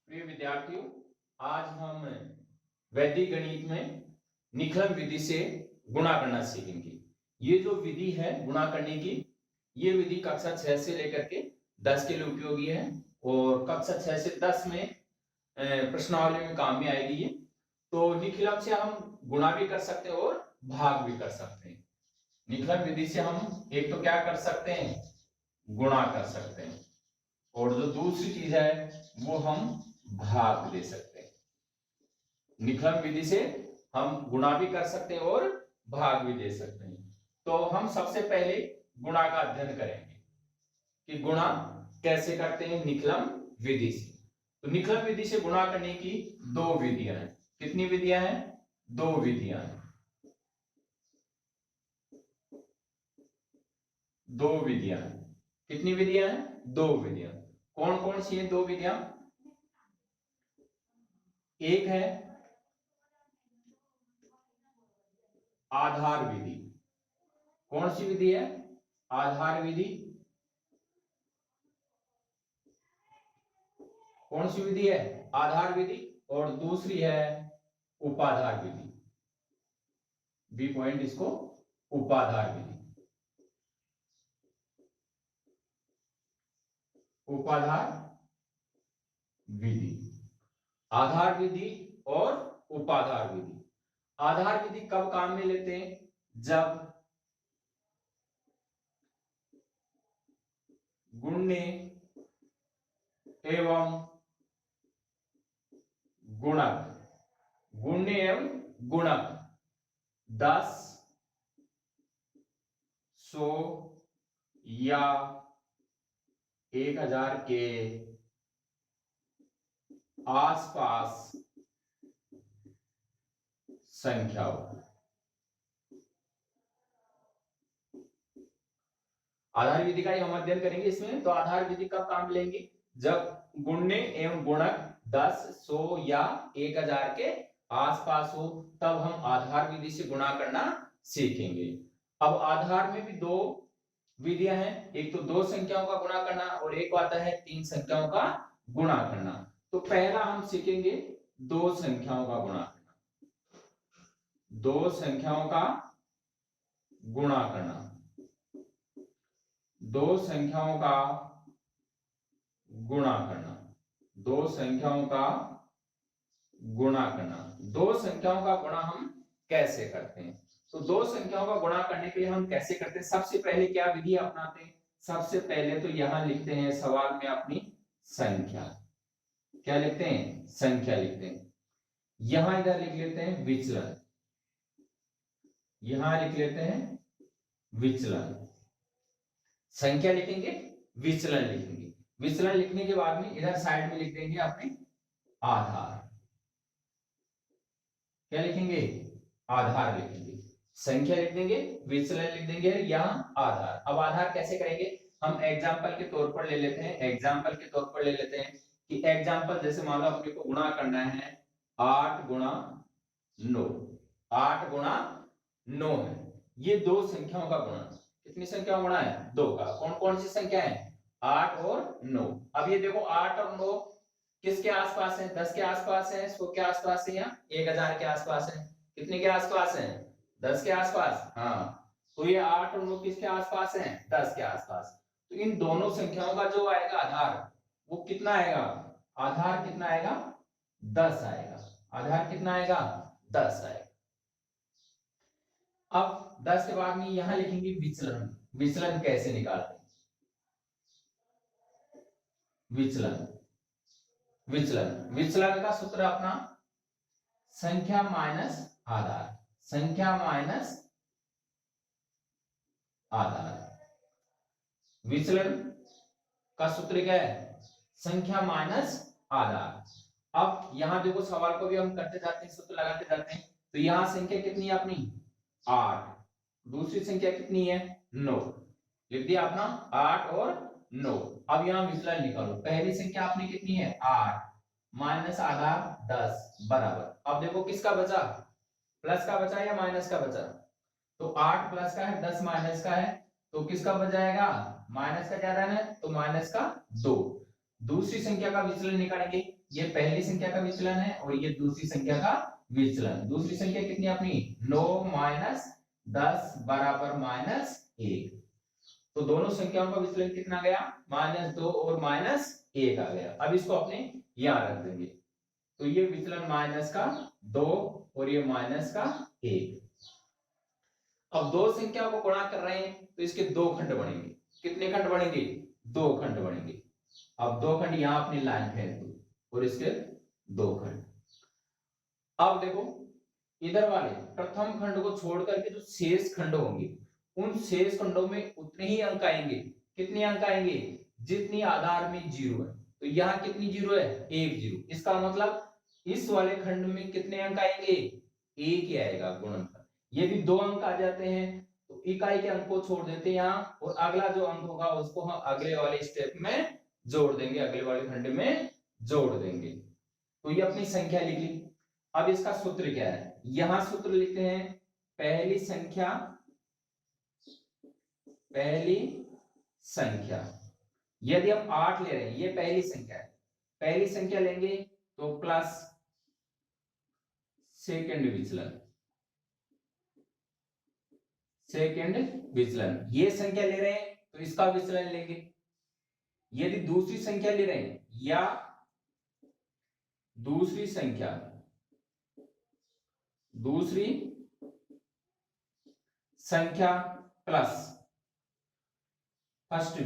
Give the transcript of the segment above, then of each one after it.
प्रिय विद्यार्थियों, आज हम वैदिक गणित में निखलन विधि से गुणा करना सीखेंगे। ये जो विधि है गुणा करने की, ये विधि कक्षा 6 से लेकर के 10 के लिए उपयोगी है और कक्षा 6 से 10 में प्रश्नावली में काम में आएगी ये। तो निखलन से हम गुणा भी कर सकते हैं और भाग भी कर सकते हैं। निखलन विधि से हम एक तो क्या कर सकते हैं, गुणा कर सकते हैं, और जो दूसरी चीज है वो हम भाग दे सकते हैं। निखलन विधि से हम गुणा भी कर सकते हैं और भाग भी दे सकते हैं। तो हम सबसे पहले गुणा का अध्ययन करेंगे कि गुणा कैसे करते हैं निखलन विधि से। तो निखलन विधि से गुणा करने की दो विधियां हैं। कितनी विधियां हैं? दो विधियां हैं। दो विधियां हैं। कितनी विधियां हैं? दो विधियां। कौन कौन सी है दो विधियां? एक है आधार विधि। कौन सी विधि है? आधार विधि। कौन सी विधि है? आधार विधि। और दूसरी है उपाधार विधि। बी पॉइंट इसको उपाधार विधि। उपाधार विधि, आधार विधि और उपाधार विधि। आधार विधि कब काम में लेते हैं? जब गुणने एवं गुणक, गुणने एवं गुणक 10, 100 या 1000 के आसपास संख्याओं। आधार विधि का हम अध्ययन करेंगे इसमें। तो आधार विधि कब काम लेंगे? जब गुणने एवं गुणक 10, 100 या 1000 के आसपास हो, तब हम आधार विधि से गुणा करना सीखेंगे। अब आधार में भी दो विधियां हैं। एक तो दो संख्याओं का गुणा करना और एक आता है तीन संख्याओं का गुणा करना। तो पहला हम सीखेंगे दो संख्याओं का गुणा करना। दो संख्याओं का गुणा करना। दो संख्याओं का गुणा करना। दो संख्याओं का गुणा करना। दो संख्याओं का गुणा हम कैसे करते हैं? तो दो संख्याओं का गुणा करने के लिए हम कैसे करते हैं? सबसे पहले क्या विधि अपनाते हैं? सबसे पहले तो यहां लिखते हैं सवाल में अपनी संख्या। क्या लिखते हैं? संख्या लिखते हैं। यहां इधर लिख लेते हैं विचलन। यहां लिख लेते हैं विचलन। संख्या लिखेंगे, विचलन लिखेंगे। विचलन लिखने के बाद में इधर साइड में लिख देंगे अपने आधार। क्या लिखेंगे? आधार लिखेंगे। संख्या लिख देंगे, विचलन लिख देंगे, यहां आधार। अब आधार कैसे करेंगे? हम एग्जाम्पल के तौर पर ले लेते हैं। एग्जाम्पल के तौर पर ले लेते हैं कि एग्जाम्पल जैसे मान लो अपने को गुणा करना है 8 गुणा 9। 8 गुणा 9 है। ये दो संख्याओं का गुणा। कितनी संख्याओं गुणा है? दो का। कौन कौन सी संख्या है? 8 और 9। अब ये देखो 8 और 9 किसके आसपास है? 10 के आसपास है, 100 के आसपास है, या 1000 के आसपास है? कितने के आसपास है? 10 के आसपास। हाँ, तो ये 8 और 9 किसके आसपास है? 10 के आसपास। तो इन दोनों संख्याओं का जो आएगा आधार, वो कितना आएगा? आधार कितना आएगा? 10 आएगा। आधार कितना आएगा? 10 आएगा। अब 10 के बाद में यहां लिखेंगे विचलन। विचलन कैसे निकालते हैं? विचलन, विचलन, विचलन का सूत्र अपना संख्या माइनस आधार। संख्या माइनस आधार। विचलन का सूत्र क्या है? संख्या माइनस आधार। अब यहां देखो सवाल को भी हम करते जाते हैं, सूत्र लगाते जाते हैं। तो यहां संख्या कितनी है अपनी? 8। दूसरी संख्या कितनी है? 9। लिख दिया अपना 8 और 9। अब यहां विचलन निकालो। पहली संख्या अपनी कितनी है? 8 माइनस आधार 10 बराबर। अब देखो किसका बचा? प्लस का बचा या माइनस का बचा? तो 8 प्लस का है, 10 माइनस का है, तो किसका बच जाएगा? माइनस का क्या रहना है? तो माइनस का 2। दूसरी संख्या का विचलन निकालेंगे। ये पहली संख्या का विचलन है और ये दूसरी संख्या का विचलन। दूसरी संख्या कितनी अपनी 9 माइनस 10 बराबर -1। तो दोनों संख्याओं का विचलन कितना गया -2 और -1 आ गया। अब इसको अपने यहां रख देंगे। तो ये विचलन माइनस का 2 और ये माइनस का 1। अब दो संख्याओं को गुणा कर रहे हैं तो इसके दो खंड बनेंगे। कितने खंड बनेंगे 2 खंड बनेंगे। अब 2 खंड यहां अपनी लाइन फेंक दो और इसके 2 खंड। अब देखो इधर वाले प्रथम खंड को छोड़ करके जो शेष खंड होंगे उन शेष खंडों में उतने ही अंक आएंगे। कितने अंक आएंगे जितनी आधार में 0 है। तो यहाँ कितनी 0 है 1 0। इसका मतलब इस वाले खंड में कितने अंक आएंगे 1 ही आएगा गुणनफल। यदि 2 अंक आ जाते हैं तो इकाई के अंक को छोड़ देते हैं यहाँ और अगला जो अंक होगा उसको हम अगले वाले स्टेप में जोड़ देंगे, अगले वाले खंड में जोड़ देंगे। तो ये अपनी संख्या लिख ली। अब इसका सूत्र क्या है, यहां सूत्र लिखते हैं पहली संख्या। यदि हम 8 ले रहे हैं, ये पहली संख्या है, पहली संख्या लेंगे तो प्लस सेकंड विचलन। ये संख्या ले रहे हैं तो इसका विचलन लेंगे। यदि दूसरी संख्या ले रहे हैं या दूसरी संख्या प्लस फर्स्ट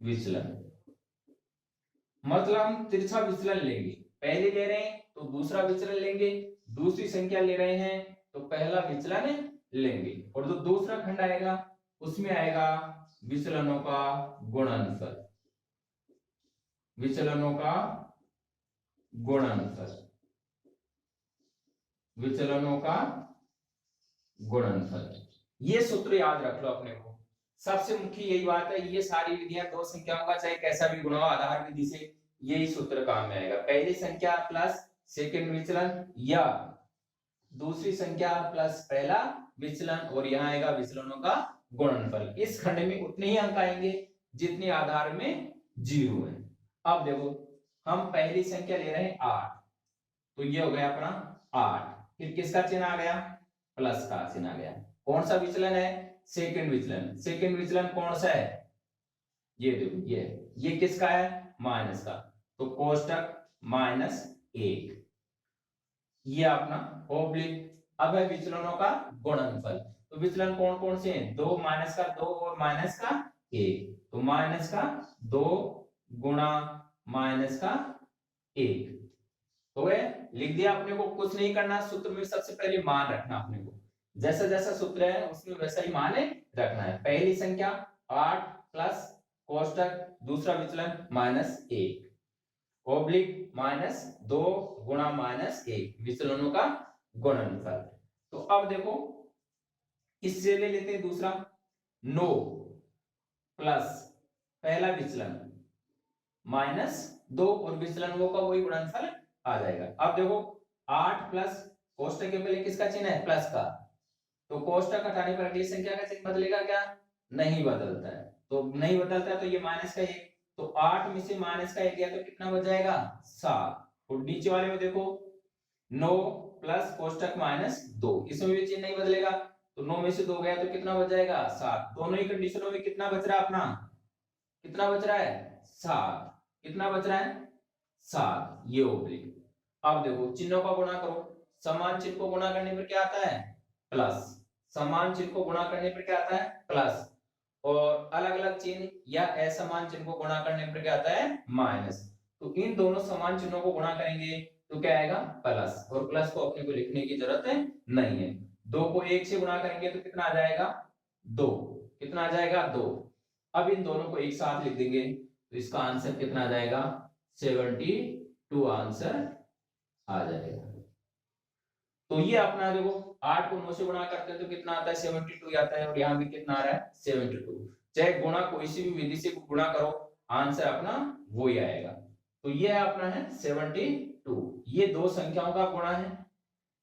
विचलन, मतलब हम तिरछा विचलन लेंगे। पहले ले रहे हैं तो दूसरा विचलन लेंगे, दूसरी संख्या ले रहे हैं तो पहला विचलन लेंगे और जो दूसरा खंड आएगा उसमें आएगा विचलनों का गुणनफल। ये सूत्र याद रख लो अपने को। सबसे मुख्य यही बात है, ये सारी विधियां दो संख्याओं का चाहे कैसा भी गुणा हो आधार विधि से यही सूत्र काम में आएगा। पहली संख्या प्लस सेकंड विचलन या दूसरी संख्या प्लस पहला विचलन और यहाँ आएगा विचलनों का गुणनफल। इस खंड में उतने ही अंक आएंगे जितने आधार में 0 है। अब देखो हम पहली संख्या ले रहे हैं 8, तो ये हो गया अपना 8। फिर किसका चिन्ह आ गया प्लस का चिन्ह आ गया। कौन सा विचलन है सेकंड विचलन कौन सा है ये देखो ये किसका है माइनस का, तो कोष्टक -1 ये अपना ओब्लिक। अब है विचलनों का गुणनफल। तो विचलन कौन कौन से हैं 2 -2 और -1। तो -2 गुणा -1 हो गए। लिख दिया अपने को, कुछ नहीं करना। सूत्र में सबसे पहले मान रखना अपने को, जैसा जैसा सूत्र है उसमें वैसा ही मान रखना है। पहली संख्या 8 प्लस कोष्टक दूसरा विचलन -1 ओब्लिक -2 गुणा -1 विचलनों का गुणनफल। तो अब देखो इससे ले लेते हैं दूसरा 9 प्लस पहला विचलन -2 और विचलनों का वही गुणनफल आ जाएगा। अब देखो 8 प्लस कोष्टक के पहले किसका चिन्ह है प्लस का, तो कोष्टक हटाने पर अगली संख्या का चिन्ह बदलेगा क्या, नहीं बदलता है। तो नहीं बदलता है तो ये -1, तो 8 में से -1 गया तो कितना बच जाएगा 7। और नीचे वाले में देखो 9 प्लस कोष्टक -2, इसमें भी चिन्ह नहीं बदलेगा, तो 9 में से 2 गया तो कितना बच जाएगा 7। दोनों ही कंडीशनों में कितना बच रहा है अपना, कितना बच रहा है 7। कितना बच रहा है 7, ये ओब्लिक। अब देखो चिन्हों का गुणा करो, समान चिन्ह को गुणा करने पर क्या आता है प्लस, समान चिन्ह को गुणा करने पर क्या आता है प्लस, और अलग अलग चिन्ह या असमान चिन्ह को गुणा करने पर क्या आता है माइनस। तो इन दोनों समान चिन्हों को गुणा करेंगे तो क्या आएगा प्लस, और प्लस को अपने को लिखने की जरूरत नहीं है। 2 को 1 से गुणा करेंगे तो कितना आ जाएगा 2, कितना आ जाएगा 2। अब इन दोनों को एक साथ लिख देंगे तो इसका आंसर कितना आ जाएगा 72 आंसर आ जाएगा। तो ये अपना देखो 8 को 9 से गुणा करते हैं तो कितना आता है 72 आता है, और यहाँ भी कितना आ रहा है 72। चाहे गुणा कोई सी भी विधि से गुणा करो आंसर अपना वो ही आएगा। तो ये अपना है 72। ये दो संख्याओं का गुणा है।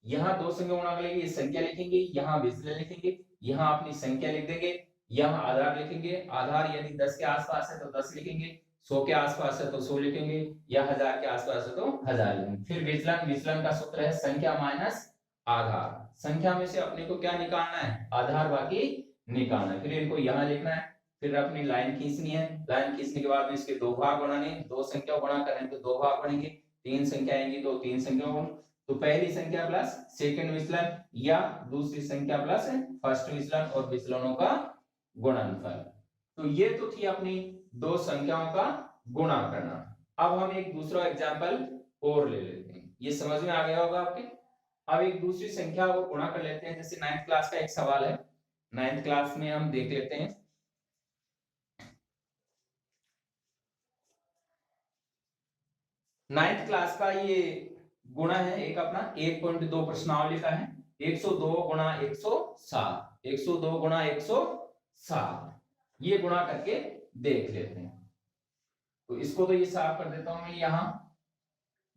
यहाँ दो संख्या गुणा करेंगे, ये संख्या लिखेंगे, यहाँ विचलन लिखेंगे, यहाँ अपनी संख्या लिख देंगे, यहाँ आधार लिखेंगे। आधार यदि 10 के आसपास है तो 10 लिखेंगे, 100 के आसपास है तो 100 लिखेंगे, या 1000 के आसपास है तो 1000 लिखेंगे। फिर विचलन, विचलन का सूत्र है संख्या माइनस आधार। संख्या में से अपने को क्या निकालना है, आधार बाकी निकालना है। फिर इनको यहाँ लिखना है, फिर अपनी लाइन खींचनी है। लाइन खींचने के बाद में इसके दो भाग बनाने, दो संख्या गुणा करें तो दो भाग बनेंगे, तीन संख्या आएंगी तो तीन संख्या गुण। तो पहली संख्या प्लस सेकंड विचलन या दूसरी संख्या प्लस फर्स्ट विचलन और विचलनों का गुणनफल। तो ये तो थी अपनी दो संख्याओं का गुणा करना। अब हम एक दूसरा एग्जांपल और ले लेते हैं, ये समझ में आ गया होगा आपके। अब एक दूसरी संख्या को गुणा कर लेते हैं। जैसे 9th क्लास का एक सवाल है, 9th क्लास में हम देख लेते हैं। 9th क्लास का ये गुणा है एक अपना 1.2 प्रश्नावली का है, 102 गुणा 107, 102 गुणा 107, ये गुणा करके देख लेते हैं। तो इसको तो ये साफ कर देता हूं मैं यहां,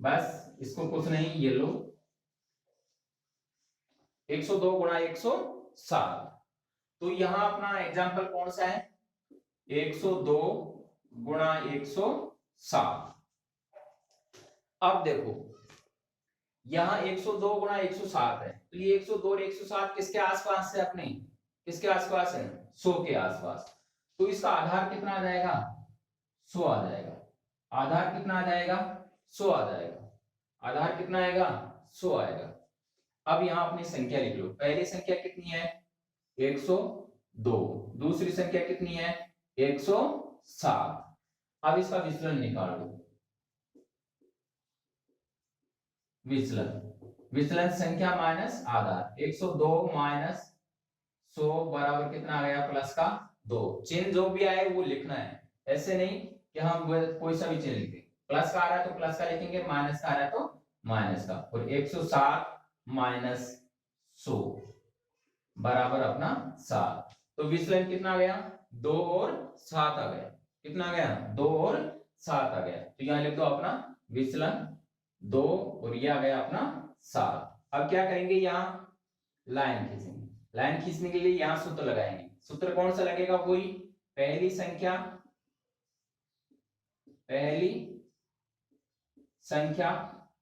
बस इसको कुछ नहीं, ये लो 102 गुणा 107। तो यहां अपना एग्जाम्पल कौन सा है, 102 गुणा 107। अब देखो यहां 102 गुणा 107 है, तो ये 102 और 107 किसके आसपास है, अपने किसके आसपास है, 100 के आसपास। तो इसका आधार कितना आ जाएगा, 100 आ जाएगा। आधार कितना आ जाएगा, 100 आ जाएगा। आधार कितना आएगा, 100 आएगा। अब यहां अपनी संख्या लिख लो। पहली संख्या कितनी है, 102। दूसरी संख्या कितनी है, 107। अब इसका विचलन निकाल लो। विचलन, विचलन संख्या माइनस आधार। 102 माइनस 100 बराबर कितना आ गया, प्लस का 2। चिन्ह जो भी आए वो लिखना है, ऐसे नहीं कि हम कोई सा भी चिन्ह लिखें। प्लस का आ रहा है तो प्लस का लिखेंगे, माइनस का आ रहा है तो माइनस का। और 107 माइनस 100 बराबर अपना 7। तो विचलन कितना आ गया, 2 और 7 आ गया। कितना आ गया, 2 और 7 आ गया। तो यहां लिख दो अपना विचलन 2 और ये आ गया अपना 7। अब क्या करेंगे, यहां लाइन खींचेंगे। लाइन खींचने के लिए यहां सूत्र लगाएंगे। सूत्र कौन सा लगेगा, वही पहली संख्या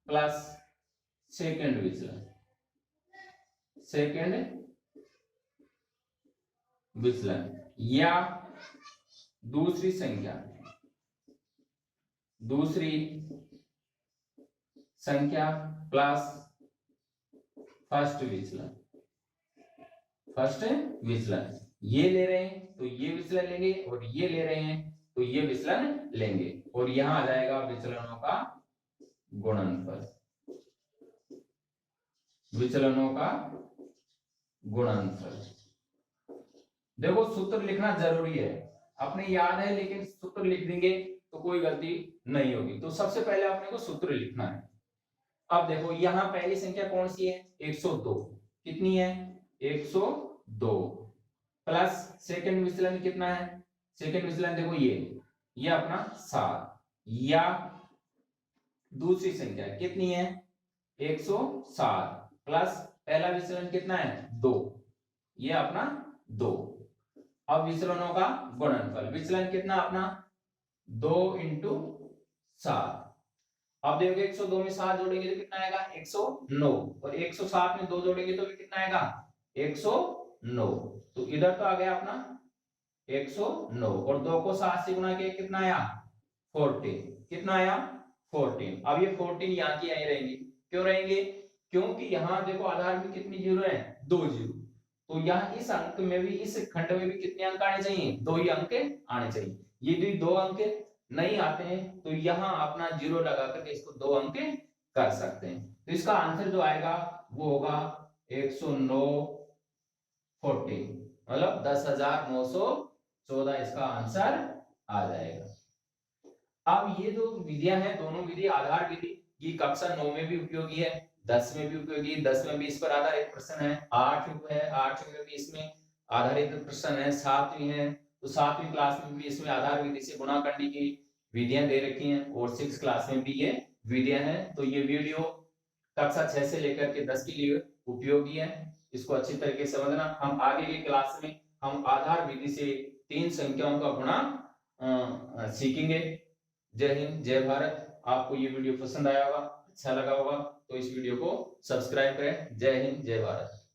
प्लस सेकंड विचलन, सेकंड विचलन, या दूसरी संख्या प्लस फर्स्ट विचलन, फर्स्ट विचलन। ये ले रहे हैं तो ये विचलन लेंगे, और ये ले रहे हैं तो ये विचलन लेंगे, और यहां आ जाएगा विचलनों का गुणनफल, विचलनों का गुणनफल। देखो सूत्र लिखना जरूरी है, अपने याद है लेकिन सूत्र लिख देंगे तो कोई गलती नहीं होगी। तो सबसे पहले अपने को सूत्र लिखना है। अब देखो यहां पहली संख्या कौन सी है, 102। कितनी है, 102 प्लस सेकंड विचलन कितना है, सेकंड विचलन देखो ये अपना 7, या दूसरी संख्या कितनी है, 107 प्लस पहला विचलन कितना है, 2, ये अपना 2। अब विचलनों का गुणनफल, विचलन कितना अपना 2 इंटू 7। अब देखोगे 102 में 7 जोड़ेंगे तो कितना आएगा, 109, और 107 में 2 जोड़ेंगे तो भी कितना आएगा, 109। तो इधर तो आ गया अपना 109, और 2 को 7 से गुणा किया कितना आया, 14। कितना आया, 14। अब ये 14 यहाँ की यहीं रहेंगे। क्यों रहेंगे, क्योंकि यहाँ देखो आधार में कितनी जीरो है, 2 जीरो। तो यहाँ इस अंक में भी, इस खंड में भी कितने अंक आने चाहिए, 2 ही अंक आने चाहिए। यदि 2 अंक नहीं आते हैं तो यहाँ अपना जीरो लगा करके इसको 2 अंक कर सकते हैं। तो इसका आंसर जो आएगा वो होगा 109 14, मतलब 10,914 इसका आंसर आ जाएगा। अब ये जो विधियां हैं, दोनों विधि, आधार विधि, ये कक्षा 9 में भी उपयोगी है, 10 में भी उपयोगी है। 10 में भी इस पर आधारित प्रश्न है, 8 है, 8 में भी इसमें आधारित प्रश्न है, 7वीं है तो 7वीं क्लास में भी इसमें आधार विधि से गुणा करने की विधियां दे रखी हैं, और 6 क्लास में भी ये विधियां हैं। तो ये वीडियो कक्षा 6 से लेकर के 10 के लिए उपयोगी है, इसको अच्छी तरीके से समझना। हम आगे की क्लास में हम आधार विधि से 3 संख्याओं का गुणा सीखेंगे। जय हिंद, जय भारत। आपको ये वीडियो पसंद आया होगा, अच्छा लगा होगा तो इस वीडियो को सब्सक्राइब करें। जय हिंद, जय भारत।